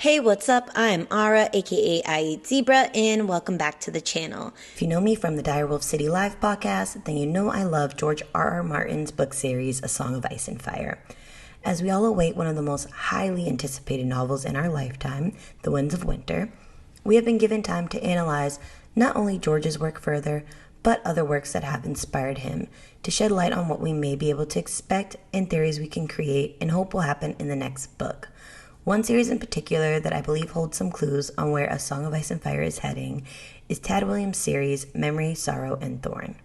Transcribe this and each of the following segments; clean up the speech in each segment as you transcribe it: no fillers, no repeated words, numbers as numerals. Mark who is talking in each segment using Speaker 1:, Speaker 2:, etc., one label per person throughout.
Speaker 1: Hey, what's up? I'm Ara, aka I Eat Zebra, and welcome back to the channel. If you know me from the Direwolf City live podcast, then you know I love George R.R. Martin's book series, A Song of Ice and Fire. As we all await one of the most highly anticipated novels in our lifetime, The Winds of Winter, we have been given time to analyze not only George's work further, but other works that have inspired him, to shed light on what we may be able to expect and theories we can create and hope will happen in the next book. One series in particular that I believe holds some clues on where A Song of Ice and Fire is heading is Tad Williams' series Memory, Sorrow, and Thorn.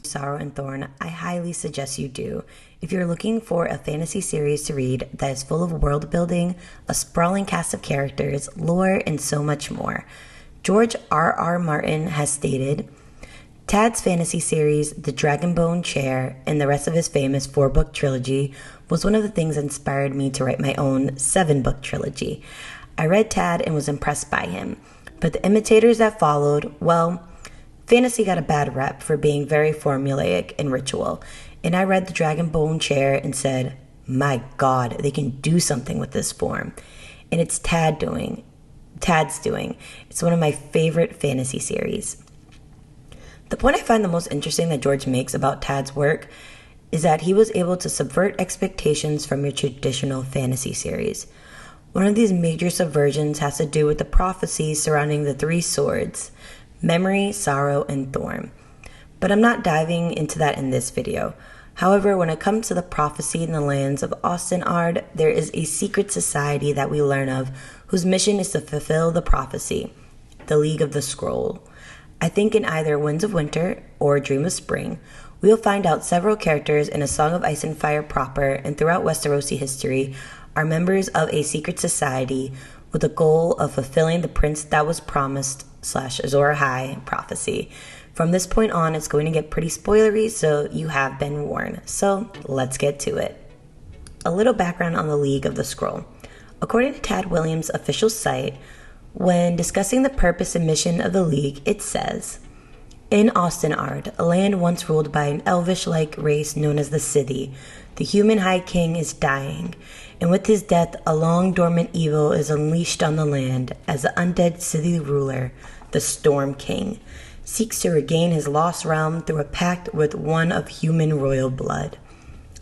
Speaker 1: Sorrow and Thorn, I highly suggest you do if you're looking for a fantasy series to read that is full of world building, a sprawling cast of characters, lore, and so much more. George R.R. Martin has stated, Tad's fantasy series, The Dragonbone Chair, and the rest of his famous 4-book trilogy was one of the things that inspired me to write my own 7-book trilogy. I read Tad and was impressed by him, but the imitators that followed, well, fantasy got a bad rep for being very formulaic and ritual, and I read The Dragonbone Chair and said, my God, they can do something with this form. And it's Tad's doing. It's one of my favorite fantasy series. The point I find the most interesting that George makes about Tad's work is that he was able to subvert expectations from your traditional fantasy series. One of these major subversions has to do with the prophecies surrounding the 3 swords, Memory, Sorrow, and Thorn. But I'm not diving into that in this video. However, when it comes to the prophecy in the lands of Ostenard, there is a secret society that we learn of whose mission is to fulfill the prophecy, the League of the Scroll. I think in either Winds of Winter or Dream of Spring, we will find out several characters in A Song of Ice and Fire proper and throughout Westerosi history are members of a secret society with the goal of fulfilling the Prince That Was Promised / Azor Ahai prophecy. From this point on, it's going to get pretty spoilery, so you have been warned. So let's get to it. A little background on the League of the Scroll. According to Tad Williams' official site, when discussing the purpose and mission of the League, it says, in Ostenard, a land once ruled by an elvish-like race known as the City, the human High King is dying, and with his death, a long-dormant evil is unleashed on the land as the undead city ruler, the Storm King, seeks to regain his lost realm through a pact with one of human royal blood.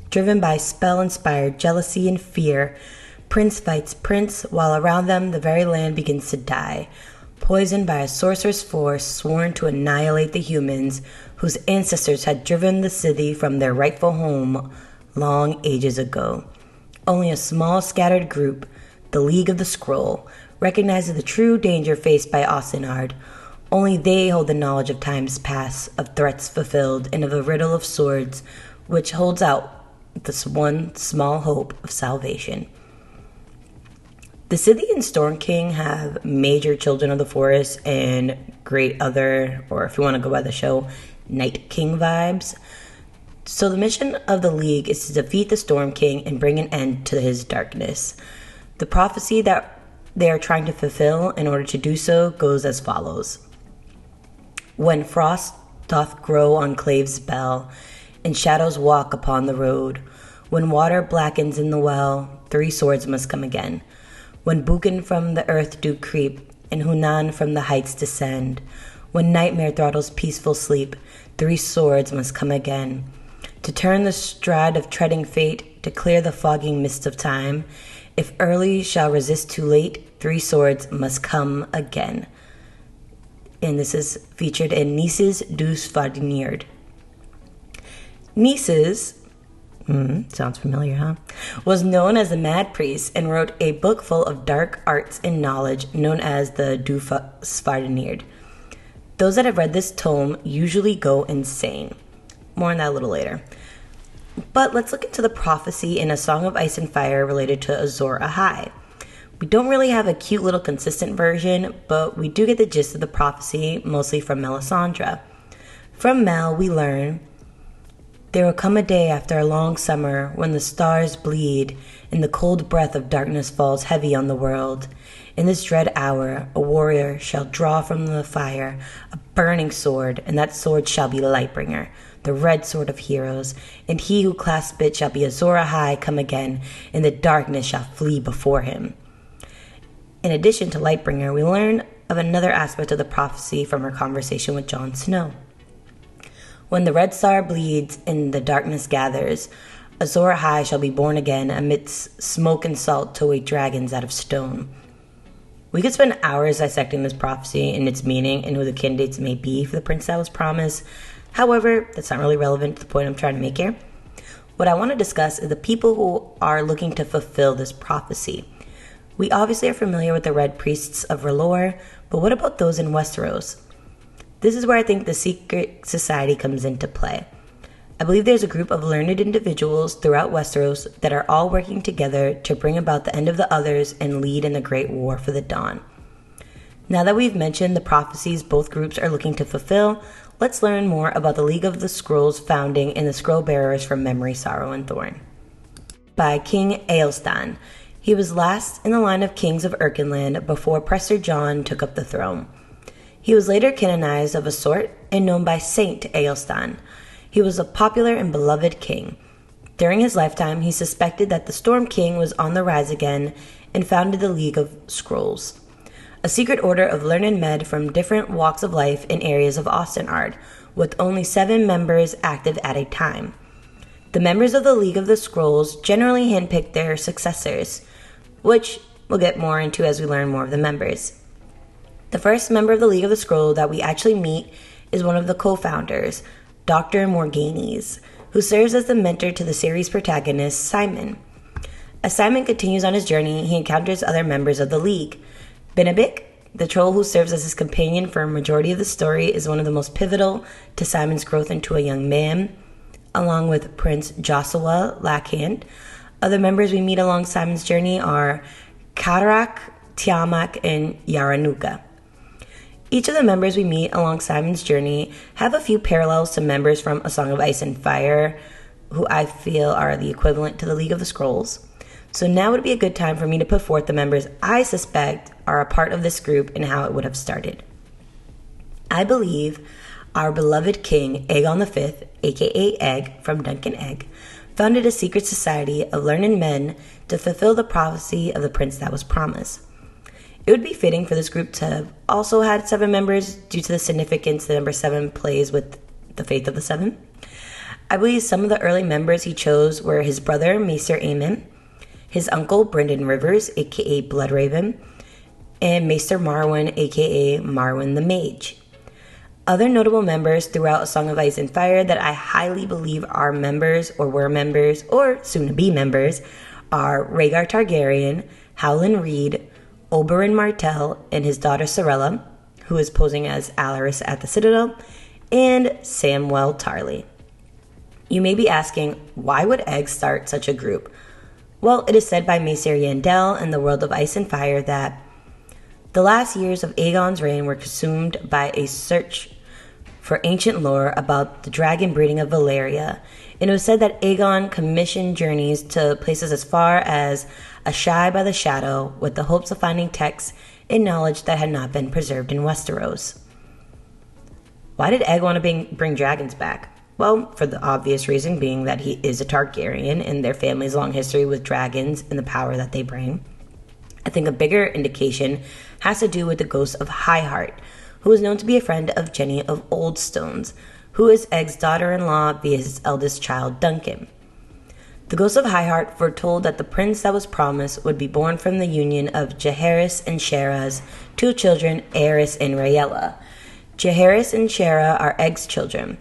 Speaker 1: Driven by spell-inspired jealousy and fear, Prince fights Prince, while around them the very land begins to die, poisoned by a sorcerous force sworn to annihilate the humans whose ancestors had driven the city from their rightful home long ages ago. Only a small scattered group, the League of the Scroll, recognizes the true danger faced by Ostenard. Only they hold the knowledge of times past, of threats fulfilled, and of the riddle of swords, which holds out this one small hope of salvation. The City and Storm King have major Children of the Forest and great other, or if you want to go by the show, Night King vibes. So the mission of the League is to defeat the Storm King and bring an end to his darkness. The prophecy that they are trying to fulfill in order to do so goes as follows. When frost doth grow on Clave's bell, and shadows walk upon the road, when water blackens in the well, 3 swords must come again. When Buchan from the earth do creep, and Hunan from the heights descend, when nightmare throttles peaceful sleep, 3 swords must come again. To turn the stride of treading fate, to clear the fogging mist of time, if early shall resist too late, 3 swords must come again. And this is featured in Nice's Du Svardinird. Nice's sounds familiar, huh? Was known as the Mad Priest and wrote a book full of dark arts and knowledge known as the Du Svardinird. Those that have read this tome usually go insane. More on that a little later. But let's look into the prophecy in A Song of Ice and Fire related to Azor Ahai. We don't really have a cute little consistent version, but we do get the gist of the prophecy, mostly from Melisandre. From Mel, we learn, there will come a day after a long summer when the stars bleed and the cold breath of darkness falls heavy on the world. In this dread hour, a warrior shall draw from the fire a burning sword, and that sword shall be Lightbringer, the red sword of heroes, and he who clasps it shall be Azor Ahai come again, and the darkness shall flee before him. In addition to Lightbringer, we learn of another aspect of the prophecy from her conversation with Jon Snow. When the red star bleeds and the darkness gathers, Azor Ahai shall be born again amidst smoke and salt to wake dragons out of stone. We could spend hours dissecting this prophecy and its meaning and who the candidates may be for the prince that was promised. However, that's not really relevant to the point I'm trying to make here. What I want to discuss is the people who are looking to fulfill this prophecy. We obviously are familiar with the Red Priests of R'hllor, but what about those in Westeros? This is where I think the secret society comes into play. I believe there's a group of learned individuals throughout Westeros that are all working together to bring about the end of the others and lead in the Great War for the Dawn. Now that we've mentioned the prophecies both groups are looking to fulfill, let's learn more about the League of the Scrolls founding and the Scroll Bearers from Memory, Sorrow, and Thorn. By King Aelstan. He was last in the line of kings of Erkinland before Prester John took up the throne. He was later canonized of a sort and known by Saint Aelstan. He was a popular and beloved king. During his lifetime, he suspected that the Storm King was on the rise again and founded the League of Scrolls, a secret order of learned men from different walks of life in areas of Ostenard, with only 7 members active at a time. The members of the League of the Scrolls generally handpicked their successors, which we'll get more into as we learn more of the members. The first member of the League of the Scroll that we actually meet is one of the co-founders, Dr. Morghanes, who serves as the mentor to the series protagonist, Simon. As Simon continues on his journey, he encounters other members of the League. Benabik, the troll who serves as his companion for a majority of the story, is one of the most pivotal to Simon's growth into a young man, along with Prince Joshua Lackhand. Other members we meet along Simon's journey are Katarak, Tiamak, and Yaranuka. Each of the members we meet along Simon's journey have a few parallels to members from A Song of Ice and Fire, who I feel are the equivalent to the League of the Scrolls. So now would be a good time for me to put forth the members I suspect are a part of this group and how it would have started. I believe our beloved king, Aegon V, aka Egg from Duncan Egg, founded a secret society of learned men to fulfill the prophecy of the prince that was promised. It would be fitting for this group to have also had 7 members due to the significance the number 7 plays with the faith of the 7. I believe some of the early members he chose were his brother, Maester Aemon, his uncle, Brynden Rivers, aka Bloodraven, and Maester Marwyn, aka Marwyn the Mage. Other notable members throughout A Song of Ice and Fire that I highly believe are members or were members or soon-to-be members are Rhaegar Targaryen, Helen Reed, Oberyn Martell and his daughter Sarella, who is posing as Alaris at the Citadel, and Samwell Tarly. You may be asking, why would Egg start such a group? Well, it is said by Maester Yandel in The World of Ice and Fire that the last years of Aegon's reign were consumed by a search for ancient lore about the dragon breeding of Valyria, and it was said that Aegon commissioned journeys to places as far as Ashai by the Shadow with the hopes of finding texts and knowledge that had not been preserved in Westeros. Why did Egg want to bring dragons back? Well, for the obvious reason being that he is a Targaryen and their family's long history with dragons and the power that they bring. I think a bigger indication has to do with the ghost of Highheart, who is known to be a friend of Jenny of Oldstones, who is Egg's daughter-in-law via his eldest child, Duncan. The ghost of Highheart foretold that the prince that was promised would be born from the union of Jaehaerys and Shera's 2 children, Aerys and Rhaella. Jaehaerys and Shera are Egg's children.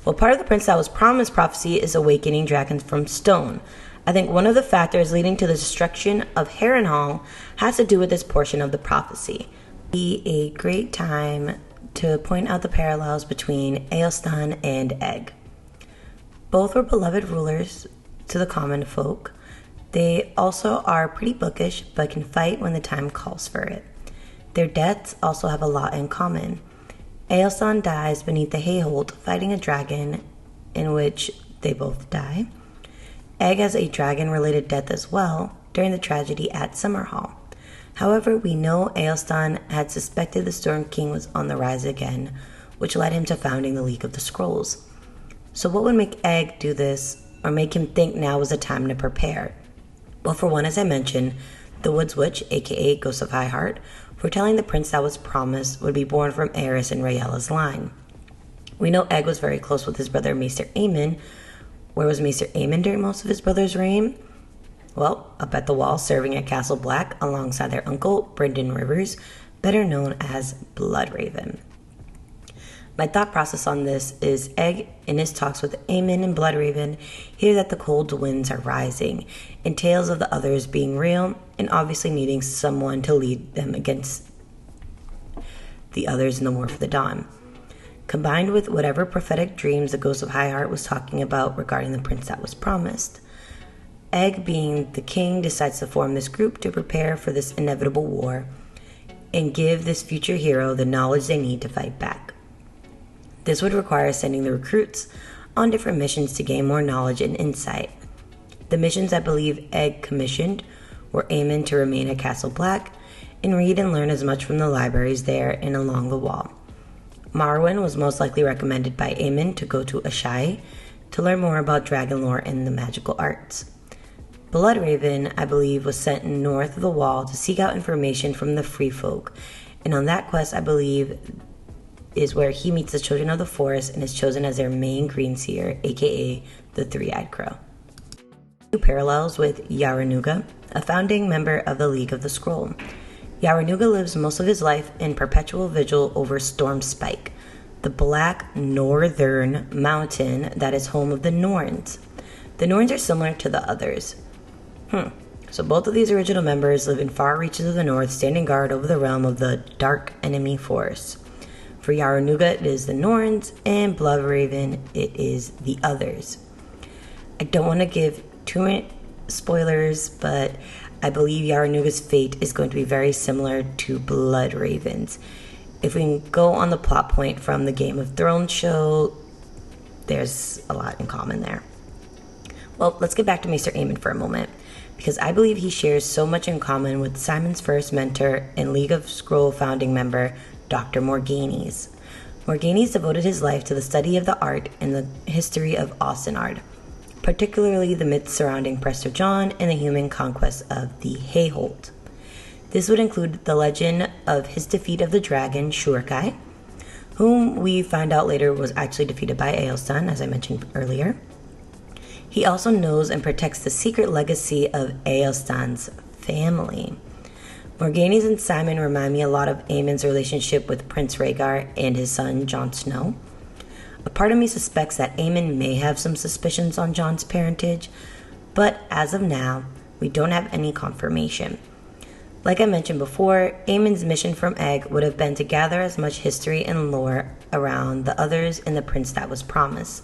Speaker 1: Well, part of the prince that was promised prophecy is awakening dragons from stone. I think one of the factors leading to the destruction of Harrenhal has to do with this portion of the prophecy. Be a great time to point out the parallels between Aelstan and Egg. Both were beloved rulers to the common folk. They also are pretty bookish, but can fight when the time calls for it. Their deaths also have a lot in common. Aelstan dies beneath the Hayhold fighting a dragon, in which they both die. Egg has a dragon-related death as well during the tragedy at Summerhall. However, we know Aelstan had suspected the Storm King was on the rise again, which led him to founding the League of the Scrolls. So what would make Egg do this, or make him think now was the time to prepare? Well, for one, as I mentioned, The Woods Witch, aka Ghost of High Heart, foretelling the prince that was promised would be born from Aerys and Rhaella's line. We know Egg was very close with his brother Maester Aemon. Where was Maester Aemon during most of his brother's reign? Well, up at the wall, serving at Castle Black alongside their uncle, Brynden Rivers, better known as Bloodraven. My thought process on this is Egg, in his talks with Aemon and Bloodraven, hear that the cold winds are rising, and tales of the others being real, and obviously needing someone to lead them against the others in the War for the Dawn. Combined with whatever prophetic dreams the Ghost of High Heart was talking about regarding the prince that was promised, Egg, being the king, decides to form this group to prepare for this inevitable war and give this future hero the knowledge they need to fight back. This would require sending the recruits on different missions to gain more knowledge and insight. The missions I believe Egg commissioned were Aemon to remain at Castle Black and read and learn as much from the libraries there and along the wall. Marwyn was most likely recommended by Aemon to go to Ashai to learn more about dragon lore and the magical arts. Bloodraven, I believe, was sent north of the wall to seek out information from the free folk, and on that quest, I believe, is where he meets the Children of the Forest and is chosen as their main greenseer, aka the Three-Eyed Crow. Parallels with Yaranuga, a founding member of the League of the Scroll. Yaranuga lives most of his life in perpetual vigil over Storm Spike, the black northern mountain that is home of the Norns. The Norns are similar to the others. So both of these original members live in far reaches of the north, standing guard over the realm of the dark enemy force. For Yaranuga, it is the Norns, and Bloodraven, it is the others. I don't want to give too many spoilers, but I believe Yaranuga's fate is going to be very similar to Bloodraven's. If we can go on the plot point from the Game of Thrones show, there's a lot in common there. Well, let's get back to Maester Aemon for a moment, because I believe he shares so much in common with Simon's first mentor and League of Scroll founding member, Dr. Morghanes. Morghanes devoted his life to the study of the art and the history of Osenard, particularly the myths surrounding Prester John and the human conquest of the Hayholt. This would include the legend of his defeat of the dragon Shurkai, whom we find out later was actually defeated by Aelstan, as I mentioned earlier. He also knows and protects the secret legacy of Aelstan's family. Morghanes and Simon remind me a lot of Aemon's relationship with Prince Rhaegar and his son Jon Snow. A part of me suspects that Aemon may have some suspicions on Jon's parentage, but as of now, we don't have any confirmation. Like I mentioned before, Aemon's mission from Egg would have been to gather as much history and lore around the others and the prince that was promised.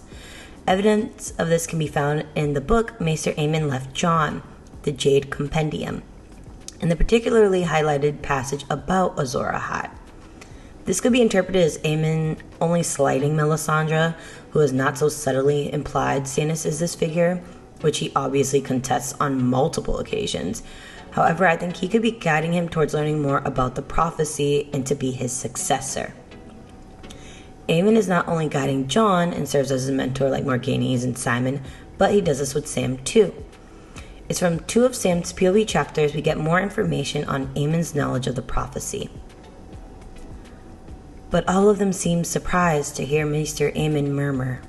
Speaker 1: Evidence of this can be found in the book Maester Aemon left Jon, the Jade Compendium, and the particularly highlighted passage about Azor Ahai. This could be interpreted as Aemon only slighting Melisandre, who has not so subtly implied Stannis is this figure, which he obviously contests on multiple occasions. However, I think he could be guiding him towards learning more about the prophecy and to be his successor. Aemon is not only guiding Jon and serves as his mentor like Morghanes and Simon, but he does this with Sam too. It's from 2 of Sam's POV chapters we get more information on Aemon's knowledge of the prophecy. But all of them seem surprised to hear Maester Aemon murmur,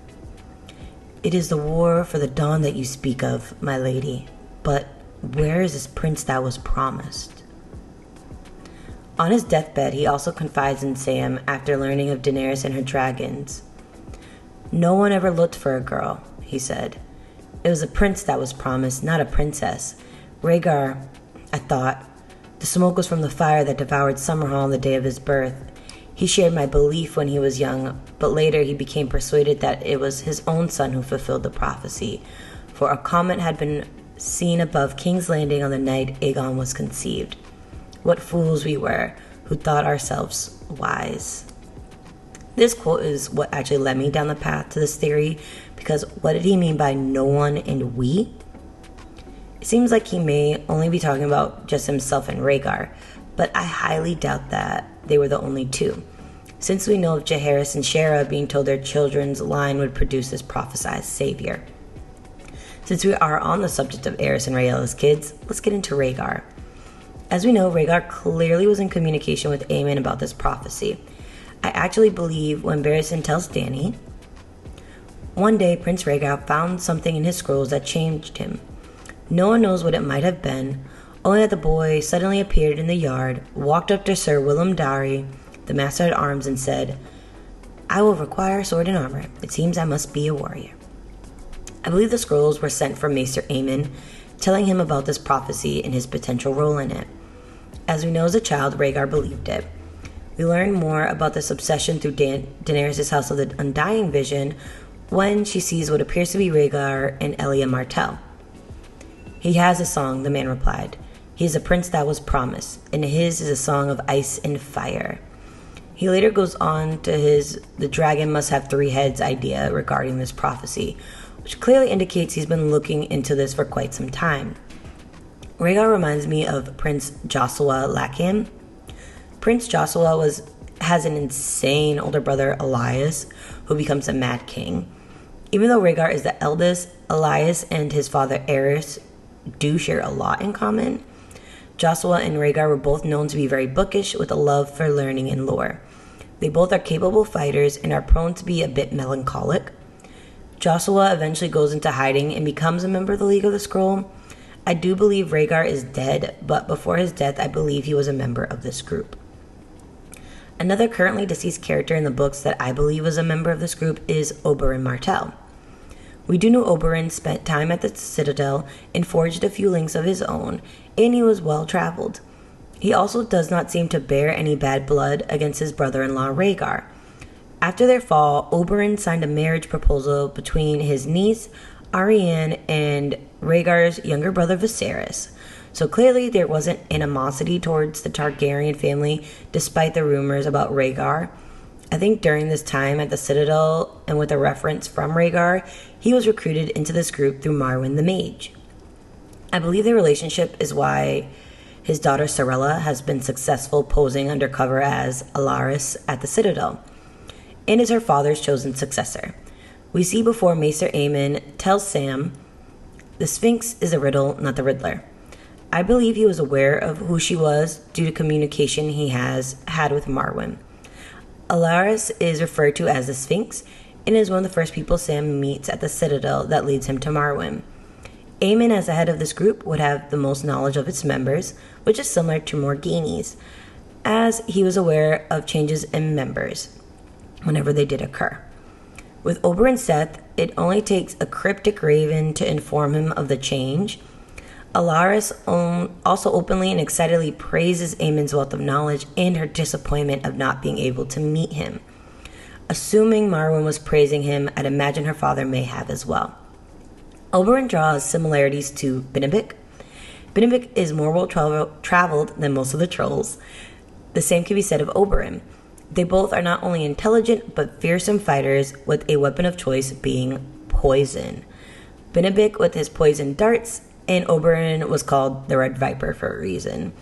Speaker 1: "It is the war for the dawn that you speak of, my lady, but where is this prince that was promised?" On his deathbed, he also confides in Sam after learning of Daenerys and her dragons. "No one ever looked for a girl," he said. "It was a prince that was promised, not a princess. Rhaegar, I thought. The smoke was from the fire that devoured Summerhall on the day of his birth. He shared my belief when he was young, but later he became persuaded that it was his own son who fulfilled the prophecy, for a comet had been seen above King's Landing on the night Aegon was conceived. What fools we were, who thought ourselves wise." This quote is what actually led me down the path to this theory, because what did he mean by no one and we? It seems like he may only be talking about just himself and Rhaegar, but I highly doubt that they were the only two, since we know of Jaehaerys and Shera being told their children's line would produce this prophesied savior. Since we are on the subject of Aerys and Rhaella's kids, let's get into Rhaegar. As we know, Rhaegar clearly was in communication with Aemon about this prophecy. I actually believe when Barristan tells Dany, one day Prince Rhaegar found something in his scrolls that changed him. No one knows what it might have been, only that the boy suddenly appeared in the yard, walked up to Sir Willem Darry, the Master at Arms, and said, "I will require sword and armor. It seems I must be a warrior." I believe the scrolls were sent from Maester Aemon, telling him about this prophecy and his potential role in it. As we know, as a child, Rhaegar believed it. We learn more about this obsession through Daenerys' House of the Undying vision when she sees what appears to be Rhaegar and Oberyn Martell. "He has a song," the man replied. "He is a prince that was promised, and his is a song of ice and fire." He later goes on to his "the dragon must have 3 heads" idea regarding this prophecy, which clearly indicates he's been looking into this for quite some time. Rhaegar reminds me of Prince Joshua Lackam. Prince Joshua has an insane older brother, Elias, who becomes a mad king. Even though Rhaegar is the eldest, Elias and his father Aerys do share a lot in common. Joshua and Rhaegar were both known to be very bookish with a love for learning and lore. They both are capable fighters and are prone to be a bit melancholic. Joshua eventually goes into hiding and becomes a member of the League of the Scroll. I do believe Rhaegar is dead, but before his death, I believe he was a member of this group. Another currently deceased character in the books that I believe was a member of this group is Oberyn Martell. We do know Oberyn spent time at the Citadel and forged a few links of his own, and he was well traveled. He also does not seem to bear any bad blood against his brother-in-law Rhaegar. After their fall, Oberyn signed a marriage proposal between his niece, Arianne, and Rhaegar's younger brother Viserys. So clearly there wasn't animosity towards the Targaryen family, despite the rumors about Rhaegar. I think during this time at the Citadel, and with a reference from Rhaegar, he was recruited into this group through Marwyn the Mage. I believe their relationship is why his daughter Sarella has been successful posing undercover as Alaris at the Citadel, and is her father's chosen successor. We see before Maester Aemon tells Sam, "The Sphinx is a riddle, not the Riddler." I believe he was aware of who she was due to communication he has had with Marwyn. Alaris is referred to as the Sphinx and is one of the first people Sam meets at the Citadel that leads him to Marwyn. Aemon, as the head of this group, would have the most knowledge of its members, which is similar to Morghini's, as he was aware of changes in members whenever they did occur. With Oberyn's death, it only takes a cryptic raven to inform him of the change. Alaris also openly and excitedly praises Aemon's wealth of knowledge and her disappointment of not being able to meet him. Assuming Marwyn was praising him, I'd imagine her father may have as well. Oberyn draws similarities to Benedict. Benedict is more well-traveled than most of the trolls. The same can be said of Oberyn. They both are not only intelligent, but fearsome fighters, with a weapon of choice being poison. Benedict with his poison darts, and Oberyn was called the Red Viper for a reason.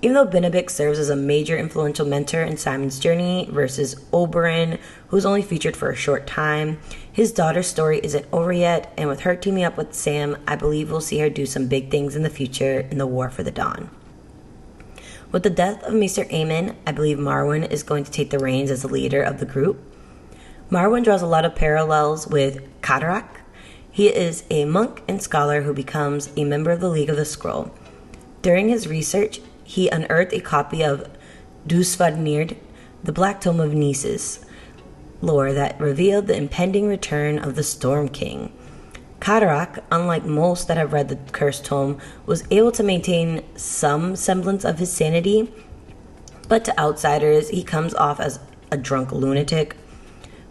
Speaker 1: Even though Benedict serves as a major influential mentor in Simon's journey versus Oberyn, who's only featured for a short time, his daughter's story isn't over yet, and with her teaming up with Sam, I believe we'll see her do some big things in the future in the War for the Dawn. With the death of Maester Aemon, I believe Marwyn is going to take the reins as the leader of the group. Marwyn draws a lot of parallels with Cataract. He is a monk and scholar who becomes a member of the League of the Scroll. During his research, he unearthed a copy of Dusvadnird, the Black Tome of Nice's lore that revealed the impending return of the Storm King. Cataract, unlike most that have read the Cursed Tome, was able to maintain some semblance of his sanity, but to outsiders, he comes off as a drunk lunatic.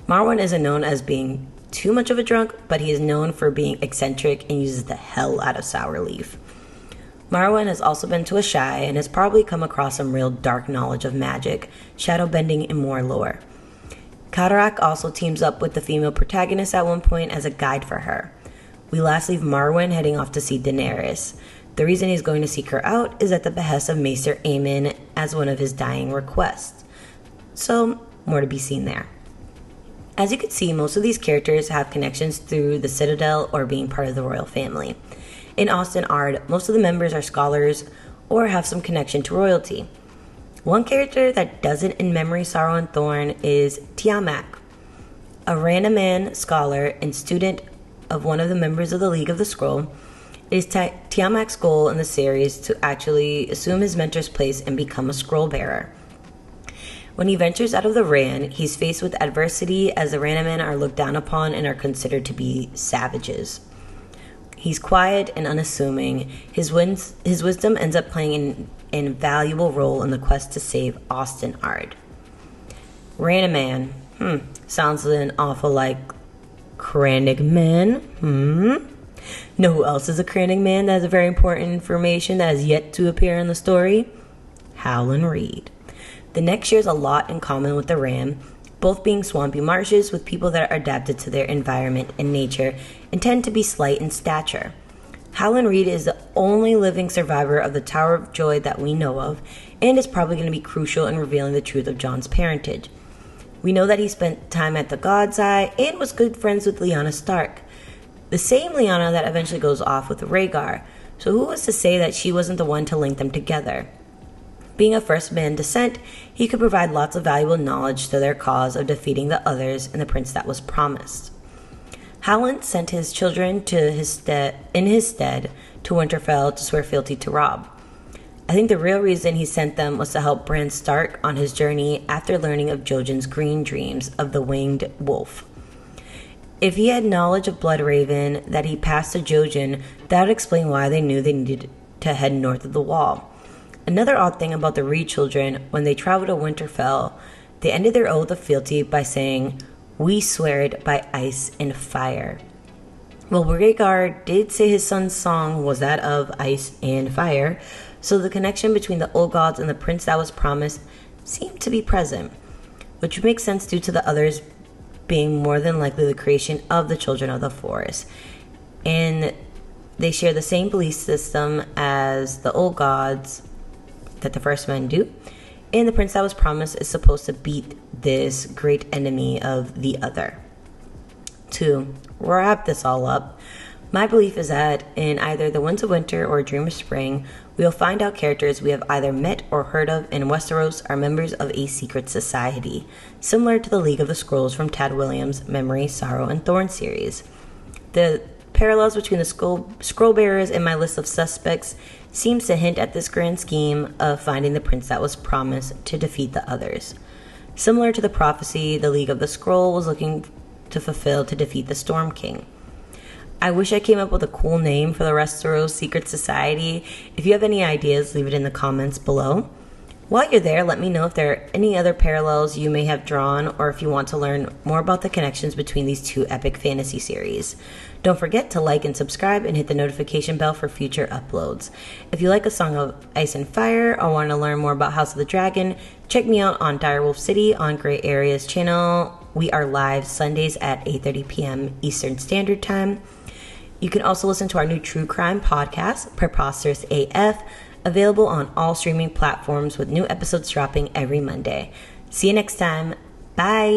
Speaker 1: Marwyn isn't known as being too much of a drunk, but he is known for being eccentric and uses the hell out of sour leaf. Marwyn has also been to Ashai and has probably come across some real dark knowledge of magic, shadow bending, and more lore. Cataract also teams up with the female protagonist at one point as a guide for her. We last leave Marwyn heading off to see Daenerys. The reason he's going to seek her out is at the behest of Maester Aemon as one of his dying requests. So, more to be seen there. As you can see, most of these characters have connections through the Citadel or being part of the royal family. In Austin Ard, most of the members are scholars or have some connection to royalty. One character that doesn't in Memory, Sorrow, and Thorn is Tiamat, a random man, scholar, and student of one of the members of the League of the Scroll. It is Tiamat's goal in the series to actually assume his mentor's place and become a scroll bearer. When he ventures out of the Rand, he's faced with adversity as the Randmen are looked down upon and are considered to be savages. He's quiet and unassuming. His wisdom ends up playing an invaluable role in the quest to save Austin Ard. Randman. Sounds an awful like Krannig Man. Know who else is a Krannig Man that has a very important information that has yet to appear in the story? Helen Reed. The Neck shares a lot in common with the Ram, both being swampy marshes with people that are adapted to their environment and nature and tend to be slight in stature. Helen Reed is the only living survivor of the Tower of Joy that we know of, and is probably going to be crucial in revealing the truth of Jon's parentage. We know that he spent time at the God's Eye and was good friends with Lyanna Stark, the same Lyanna that eventually goes off with Rhaegar, so who was to say that she wasn't the one to link them together? Being a first man descent, he could provide lots of valuable knowledge to their cause of defeating the others and the prince that was promised. Howland sent his children in his stead to Winterfell to swear fealty to Robb. I think the real reason he sent them was to help Bran Stark on his journey after learning of Jojen's green dreams of the winged wolf. If he had knowledge of Bloodraven that he passed to Jojen, that would explain why they knew they needed to head north of the wall. Another odd thing about the Reed children, when they traveled to Winterfell, they ended their oath of fealty by saying, "We swear it by ice and fire." Well, Rhaegar did say his son's song was that of ice and fire, so the connection between the old gods and the prince that was promised seemed to be present, which makes sense due to the others being more than likely the creation of the children of the forest. And they share the same belief system as the old gods that the first men do, and the prince that was promised is supposed to beat this great enemy of the other. To wrap this all up, my belief is that in either The Winds of Winter or Dream of Spring, we will find out characters we have either met or heard of in Westeros are members of a secret society, similar to the League of the Scrolls from Tad Williams' Memory, Sorrow, and Thorn series. The parallels between the scroll bearers and my list of suspects seems to hint at this grand scheme of finding the prince that was promised to defeat the others. Similar to the prophecy the League of the Scroll was looking to fulfill to defeat the Storm King. I wish I came up with a cool name for the Westeros Secret Society. If you have any ideas, leave it in the comments below. While you're there, let me know if there are any other parallels you may have drawn, or if you want to learn more about the connections between these two epic fantasy series. Don't forget to like and subscribe and hit the notification bell for future uploads. If you like A Song of Ice and Fire or want to learn more about House of the Dragon, check me out on Direwolf City on Gray Area's channel. We are live Sundays at 8:30 p.m. Eastern Standard Time. You can also listen to our new true crime podcast, Preposterous AF, available on all streaming platforms with new episodes dropping every Monday. See you next time. Bye!